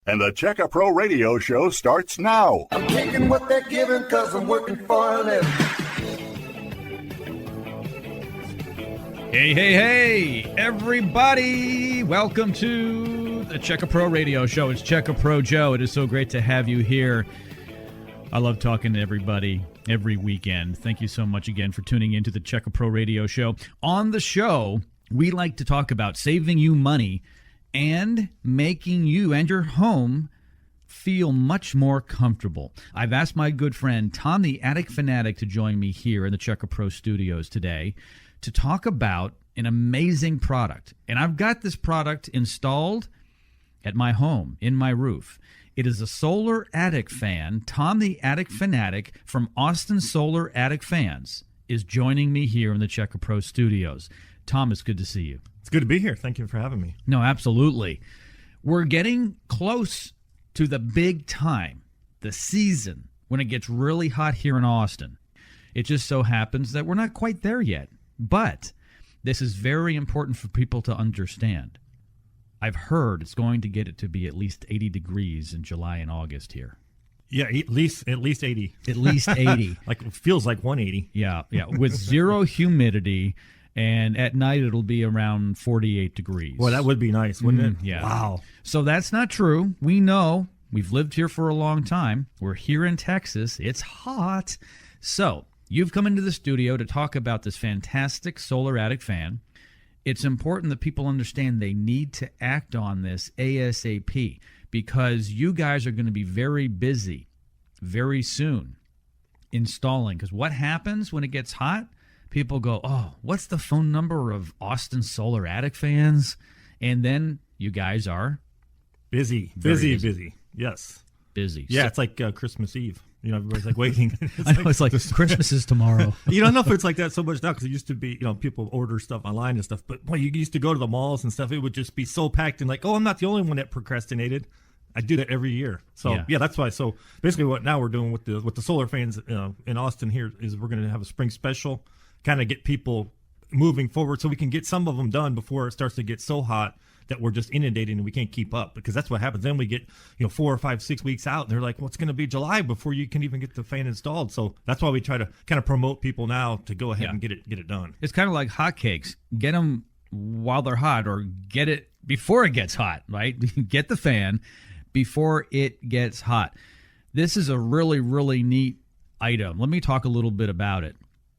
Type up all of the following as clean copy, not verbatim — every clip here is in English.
And the Check a Pro Radio Show starts now. I'm taking what they're giving because I'm working for a living. Hey, hey, hey, everybody. Welcome to the Check a Pro Radio Show. It's Check a Pro Joe. It is so great to have you here. I love talking to everybody every weekend. Thank you so much again for tuning into the Check a Pro Radio Show. On the show, we like to talk about saving you money and making you and your home feel much more comfortable. I've asked my good friend Tom the Attic Fanatic to join me here in the Check a Pro studios today to talk about an amazing product. And I've got this product installed at my home, in my roof. It is a solar attic fan. Tom the Attic Fanatic from Austin Solar Attic Fans is joining me here in the Check a Pro studios. Tom, it's good to see you. It's good to be here. Thank you for having me. No, absolutely. We're getting close to the big time, the season, when it gets really hot here in Austin. It just so happens that we're not quite there yet. But this is very important for people to understand. I've heard it's going to get it to be at least 80 degrees in July and August here. Yeah, at least 80. At least 80. Like it feels like 180. Yeah, with zero humidity. And at night, it'll be around 48 degrees. Well, that would be nice, wouldn't it? Yeah. Wow. So that's not true. We know. We've lived here for a long time. We're here in Texas. It's hot. So you've come into the studio to talk about this fantastic solar attic fan. It's important that people understand they need to act on this ASAP because you guys are going to be very busy very soon installing. Because what happens when it gets hot? People go, oh, what's the phone number of Austin Solar Attic Fans? And then you guys are busy. Yes. Busy. Yeah, so, it's like Christmas Eve. You know, everybody's like waiting. It's like Christmas is tomorrow. You don't know if it's like that so much now because it used to be, people order stuff online and stuff. But boy, you used to go to the malls and stuff. It would just be so packed and like, oh, I'm not the only one that procrastinated. I do that every year. So yeah, that's why. So basically, what now we're doing with the solar fans in Austin here is we're going to have a spring special. Kind of get people moving forward so we can get some of them done before it starts to get so hot that we're just inundated and we can't keep up, because that's what happens. Then we get 4 or 5, 6 weeks out and they're like, well, it's going to be July before you can even get the fan installed. So that's why we try to kind of promote people now to go ahead and get it done. It's kind of like hotcakes. Get them while they're hot, or get it before it gets hot, right? Get the fan before it gets hot. This is a really, really neat item. Let me talk a little bit about it,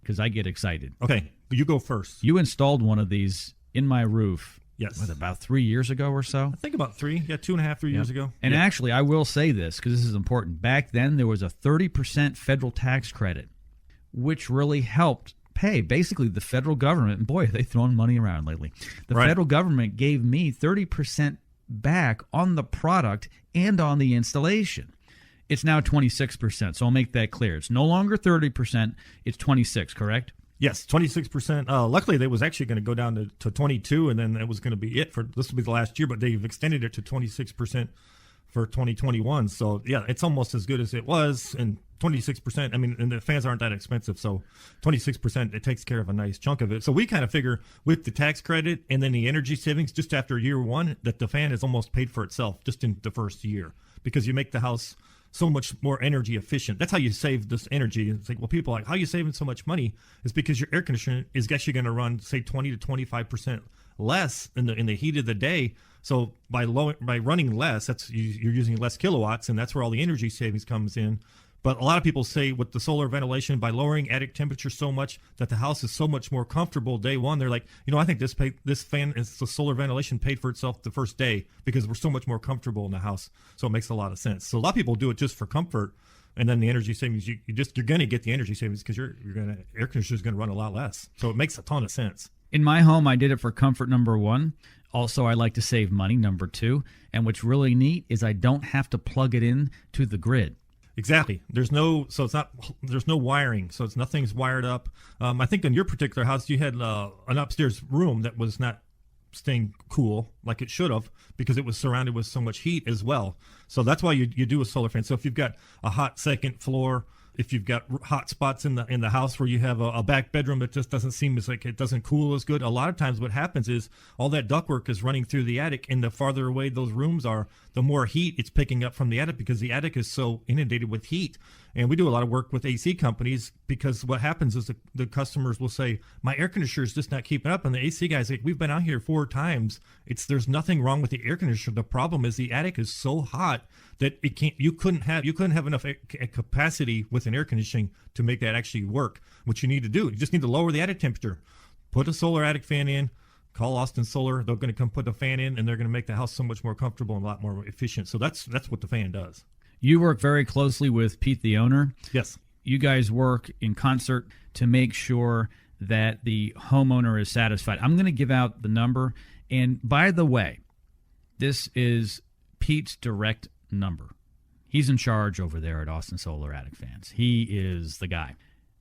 because I get excited. Okay, you go first. You installed one of these in my roof. Yes. What, about 3 years ago or so? I think about 3. Yeah, 2.5, 3 years ago. And actually, I will say this, because this is important. Back then, there was a 30% federal tax credit, which really helped pay. Basically, the federal government, and boy, they've thrown money around lately. The federal government gave me 30% back on the product and on the installation. It's now 26%, so I'll make that clear. It's no longer 30%, it's 26, correct? Yes, 26%. Luckily, they was actually going to go down to 22, and then that was going to be it for this will be the last year, but they've extended it to 26% for 2021. So, yeah, it's almost as good as it was, and 26%, I mean, and the fans aren't that expensive, so 26%, it takes care of a nice chunk of it. So we kind of figure with the tax credit and then the energy savings just after year one that the fan is almost paid for itself just in the first year, because you make the house so much more energy efficient. That's how you save this energy. It's like, well, people are like, how are you saving so much money? It's because your air conditioner is actually going to run, say, 20 to 25% less in the heat of the day. So by running less, that's you're using less kilowatts, and that's where all the energy savings comes in. But a lot of people say with the solar ventilation, by lowering attic temperature so much that the house is so much more comfortable day one, they're like, I think this fan is the solar ventilation paid for itself the first day because we're so much more comfortable in the house. So it makes a lot of sense. So a lot of people do it just for comfort, and then the energy savings, you're going to get the energy savings because air conditioner is going to run a lot less. So it makes a ton of sense. In my home, I did it for comfort, number one. Also, I like to save money, number two. And what's really neat is I don't have to plug it in to the grid. Exactly. There's no wiring, so nothing's wired up. I think in your particular house, you had an upstairs room that was not staying cool like it should have because it was surrounded with so much heat as well. So that's why you do a solar fan. So if you've got a hot second floor, if you've got hot spots in the house where you have a back bedroom that just doesn't seem as like it doesn't cool as good. A lot of times what happens is all that ductwork is running through the attic, and the farther away those rooms are, the more heat it's picking up from the attic because the attic is so inundated with heat. And we do a lot of work with AC companies because what happens is the customers will say, my air conditioner is just not keeping up. And the AC guys like, we've been out here 4 times. There's nothing wrong with the air conditioner. The problem is the attic is so hot that you couldn't have enough capacity with an air conditioning to make that actually work. What you need to do, you just need to lower the attic temperature. Put a solar attic fan in. Call Austin Solar. They're going to come put the fan in, and they're going to make the house so much more comfortable and a lot more efficient. So that's what the fan does. You work very closely with Pete, the owner. Yes. You guys work in concert to make sure that the homeowner is satisfied. I'm going to give out the number. And by the way, this is Pete's direct number. He's in charge over there at Austin Solar Attic Fans. He is the guy.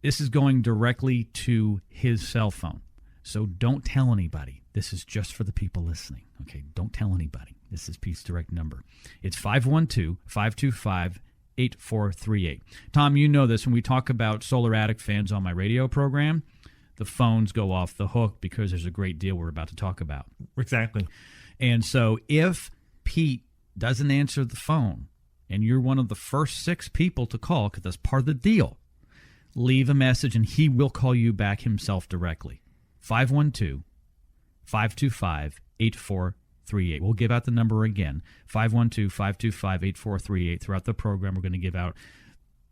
This is going directly to his cell phone. So don't tell anybody. This is just for the people listening. Okay, don't tell anybody. This is Pete's direct number. It's 512-525-8438. Tom, you know this. When we talk about Solar Attic Fans on my radio program, the phones go off the hook because there's a great deal we're about to talk about. Exactly. And so if Pete doesn't answer the phone and you're one of the first 6 people to call, because that's part of the deal, leave a message and he will call you back himself directly. 512-525-8438. We'll give out the number again, 512-525-8438. Throughout the program, we're going to give out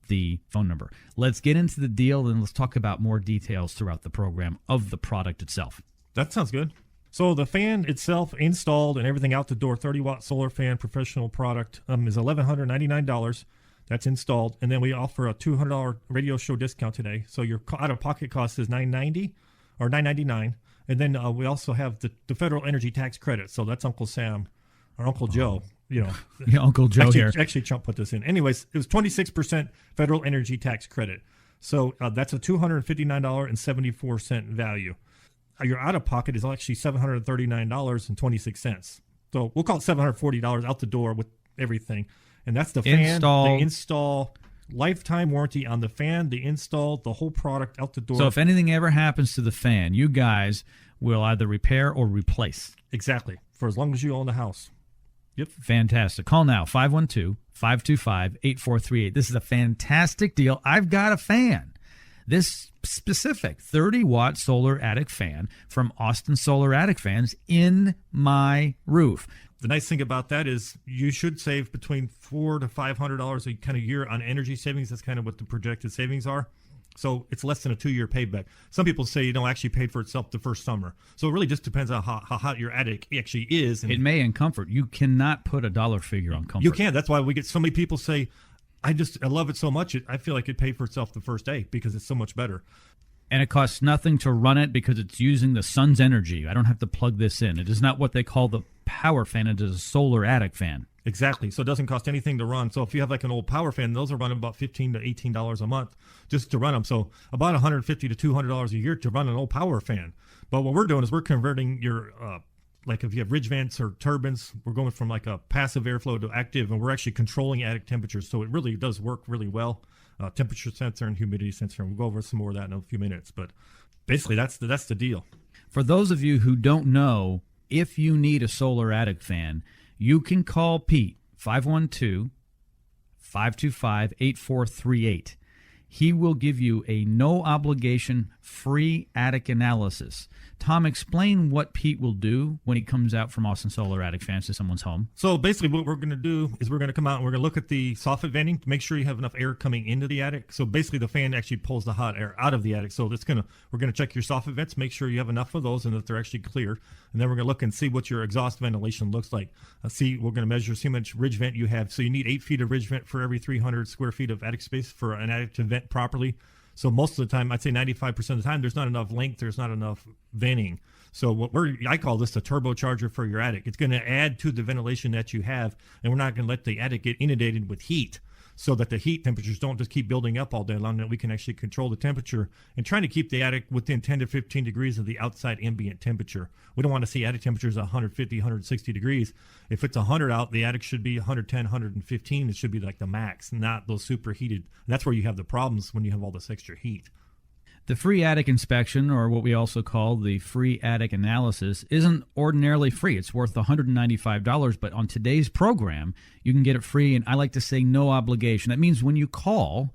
the phone number. Let's get into the deal, and let's talk about more details throughout the program of the product itself. That sounds good. So the fan itself installed and everything out the door, 30-watt solar fan, professional product, is $1,199. That's installed. And then we offer a $200 radio show discount today. So your out-of-pocket cost is $990 or $999. And then we also have the federal energy tax credit. So that's Uncle Sam or Uncle Joe. Yeah, Uncle Joe here. Actually, Trump put this in. Anyways, it was 26% federal energy tax credit. So that's a $259.74 value. Your out-of-pocket is actually $739.26. So we'll call it $740 out the door with everything. And that's the fan, the install, lifetime warranty on the fan, the install, the whole product out the door. So if anything ever happens to the fan, you guys will either repair or replace. Exactly. For as long as you own the house. Yep. Fantastic. Call now, 512-525-8438. This is a fantastic deal. I've got a fan. This specific 30-watt solar attic fan from Austin Solar Attic Fans in my roof. The nice thing about that is you should save between $400 to $500 a kind of year on energy savings. That's kind of what the projected savings are. So it's less than a 2-year payback. Some people say, actually paid for itself the first summer. So it really just depends on how hot your attic actually is. And it may in comfort. You cannot put a dollar figure on comfort. You can. That's why we get so many people say, I love it so much. I feel like it paid for itself the first day because it's so much better. And it costs nothing to run it because it's using the sun's energy. I don't have to plug this in. It is not what they call the power fan. It is a solar attic fan. Exactly. So it doesn't cost anything to run. So if you have like an old power fan, those are running about $15 to $18 a month just to run them. So about $150 to $200 a year to run an old power fan. But what we're doing is we're converting your like if you have ridge vents or turbines, we're going from like a passive airflow to active, and we're actually controlling attic temperatures. So it really does work really well. Temperature sensor and humidity sensor. And we'll go over some more of that in a few minutes. But basically, that's the deal. For those of you who don't know, if you need a solar attic fan, you can call Pete, 512-525-8438. He will give you a no-obligation free attic analysis. Tom, explain what Pete will do when he comes out from Austin Solar Attic Fans to someone's home. So basically what we're going to do is we're going to come out and we're going to look at the soffit venting to make sure you have enough air coming into the attic. So basically the fan actually pulls the hot air out of the attic. So we're going to check your soffit vents, make sure you have enough of those and that they're actually clear. And then we're going to look and see what your exhaust ventilation looks like. We're going to measure see how much ridge vent you have. So you need 8 feet of ridge vent for every 300 square feet of attic space for an attic to vent properly. So most of the time, I'd say 95% of the time, there's not enough length, there's not enough venting. So I call this a turbocharger for your attic. It's going to add to the ventilation that you have, and we're not going to let the attic get inundated with heat, so that the heat temperatures don't just keep building up all day long, that we can actually control the temperature and trying to keep the attic within 10 to 15 degrees of the outside ambient temperature. We don't want to see attic temperatures 150, 160 degrees. If it's 100 out, the attic should be 110, 115. It should be like the max, not those superheated. And that's where you have the problems when you have all this extra heat. The free attic inspection, or what we also call the free attic analysis, isn't ordinarily free. It's worth $195, but on today's program, you can get it free, and I like to say no obligation. That means when you call,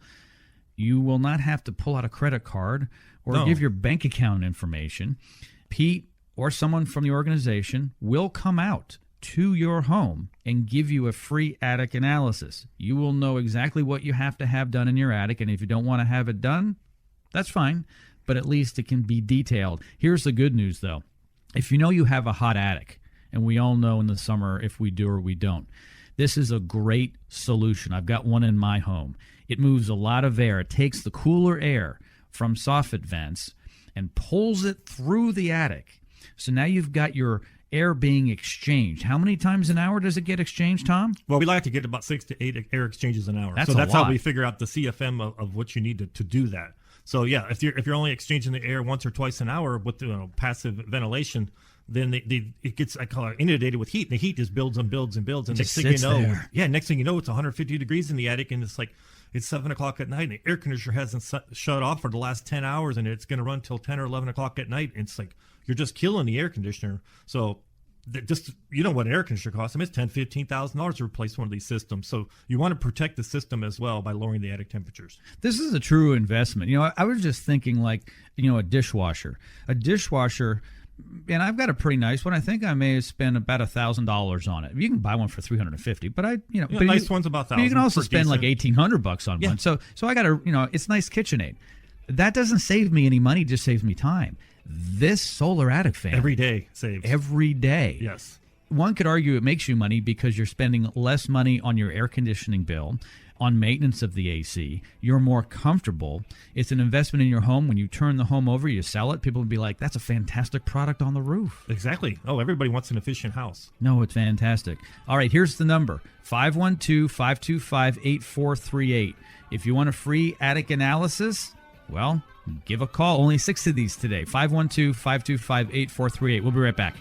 you will not have to pull out a credit card or give your bank account information. Pete or someone from the organization will come out to your home and give you a free attic analysis. You will know exactly what you have to have done in your attic, and if you don't want to have it done, that's fine, but at least it can be detailed. Here's the good news, though. If you know you have a hot attic, and we all know in the summer if we do or we don't, this is a great solution. I've got one in my home. It moves a lot of air. It takes the cooler air from soffit vents and pulls it through the attic. So now you've got your air being exchanged. How many times an hour does it get exchanged, Tom? Well, we like to get about 6 to 8 air exchanges an hour. That's how we figure out the CFM of what you need to do that. So yeah, if you're only exchanging the air once or twice an hour with passive ventilation, then it gets, I call it, inundated with heat. The heat just builds and builds and builds, and next thing you know, it's 150 degrees in the attic, and it's 7 o'clock at night, and the air conditioner hasn't shut off for the last 10 hours, and it's going to run till 10 or 11 o'clock at night. And it's like you're just killing the air conditioner. So just, you know what an air conditioner costs? It's $10,000-$15,000 to replace one of these systems. So you want to protect the system as well by lowering the attic temperatures. This is a true investment. I was just thinking a dishwasher. A dishwasher, and I've got a pretty nice one. I think I may have spent about $1,000 on it. You can buy one for $350, but nice one's about $1,000. You can also spend like $1,800 on one. So I got it's nice KitchenAid. That doesn't save me any money; just saves me time. This solar attic fan every day saves. Every day. Yes. One could argue it makes you money because you're spending less money on your air conditioning bill, on maintenance of the AC. You're more comfortable. It's an investment in your home. When you turn the home over, you sell it, people would be like, that's a fantastic product on the roof. Exactly. Oh, everybody wants an efficient house. No, it's fantastic. All right, here's the number, 512-525-8438. If you want a free attic analysis, well, give a call. Only 6 of these today. 512-525-8438. We'll be right back.